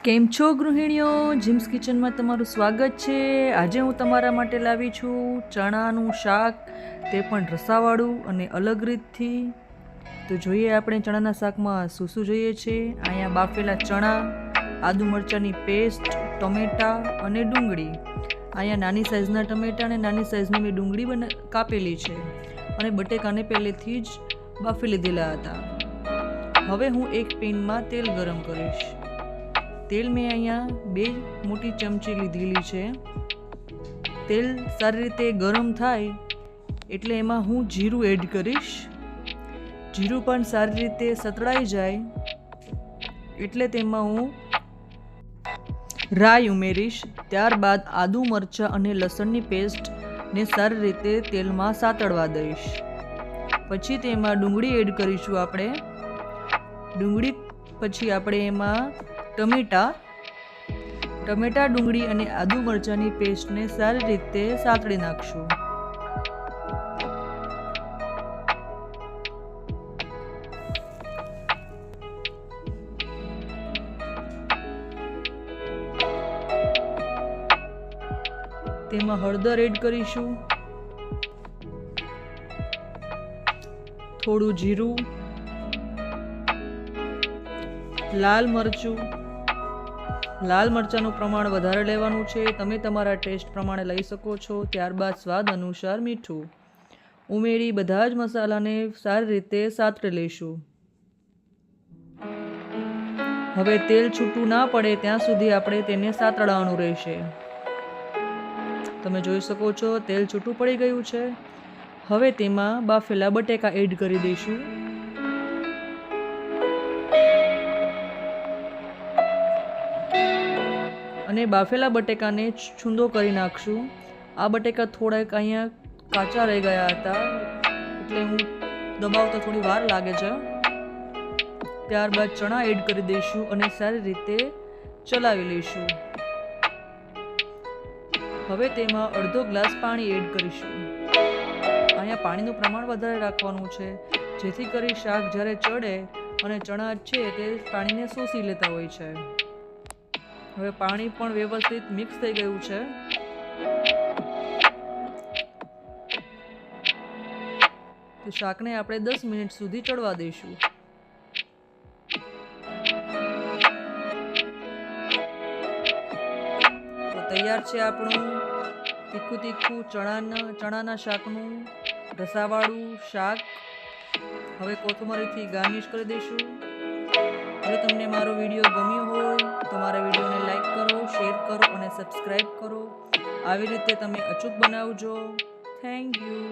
કેમ છો ગૃહિણીઓ? જીમ્સ કિચનમાં તમારું સ્વાગત છે। આજે હું તમારા માટે લાવી છું ચણાનું શાક, તે પણ રસાવાળું અને અલગ રીતથી। તો જોઈએ આપણે ચણાના શાકમાં શું શું જોઈએ છે। અહીંયા બાફેલા ચણા, આદુ મરચાંની પેસ્ટ, ટમેટાં અને ડુંગળી। અહીંયા નાની સાઇઝના ટમેટાં અને નાની સાઇઝની મેં ડુંગળી કાપેલી છે અને બટેકાને પહેલેથી જ બાફી લીધેલા હતા। હવે હું એક પેનમાં તેલ ગરમ કરીશ। તેલ મેં અહીંયા 2 મોટી ચમચી લીધેલી છે। તેલ સારી રીતે ગરમ થાય એટલે એમાં હું જીરું એડ કરીશ। જીરું પણ સારી રીતે સતળાઈ જાય એટલે તેમાં હું રાઈ ઉમેરીશ। ત્યારબાદ આદુ મરચાં અને લસણની પેસ્ટને સારી રીતે તેલમાં સાતળવા દઈશ। પછી તેમાં ડુંગળી એડ કરીશું આપણે। ડુંગળી પછી આપણે એમાં ટમેટાં, ડુંગળી અને આદુ મરચાંની પેસ્ટને સારી રીતે સાતળી નાખશું। તેમાં હળદર એડ કરીશું, થોડું જીરું, લાલ મરચાંનું પ્રમાણ વધારે લેવાનું છે, તમે તમારા ટેસ્ટ પ્રમાણે લઈ શકો છો। ત્યારબાદ સ્વાદ અનુસાર મીઠું ઉમેરી બધા જ મસાલાને સારી રીતે સાતળી લઈશું। હવે તેલ છૂટું ના પડે ત્યાં સુધી આપણે તેને સાતળવાનું રહેશે। તમે જોઈ શકો છો તેલ છૂટું પડી ગયું છે। હવે તેમાં બાફેલા બટેકા એડ કરી દઈશું। અને બાફેલા બટેકાને છૂંદો કરી નાખશું। આ બટેકા થોડાક અહીંયા કાચા રહી ગયા હતા એટલે હું દબાવતા થોડી વાર લાગે છે। ત્યારબાદ ચણા એડ કરી દઈશું અને સારી રીતે ચલાવી લઈશું। હવે તેમાં અડધો ગ્લાસ પાણી એડ કરીશું। અહીંયા પાણીનું પ્રમાણ વધારે રાખવાનું છે જેથી કરી શાક જ્યારે ચડે અને ચણા છે તે પાણીને શોષી લેતા હોય છે। હવે પાણી પણ વ્યવસ્થિત મિક્સ થઈ ગયું છે। તો શાકને આપણે 10 મિનિટ સુધી ચડવા દઈશું। તો તૈયાર છે આપણું તીખું ચણાના શાકનું રસાવાળું શાક। હવે કોથમરીથી ગાર્નિશ કરી દઈશું। જો તમને મારો વિડીયો ગમ્યો હોય તો મારા વિડીયોને લાઈક કરો, શેર કરો અને સબસ્ક્રાઈબ કરો। આવી રીતે તમે અચૂક બનાવજો। Thank you.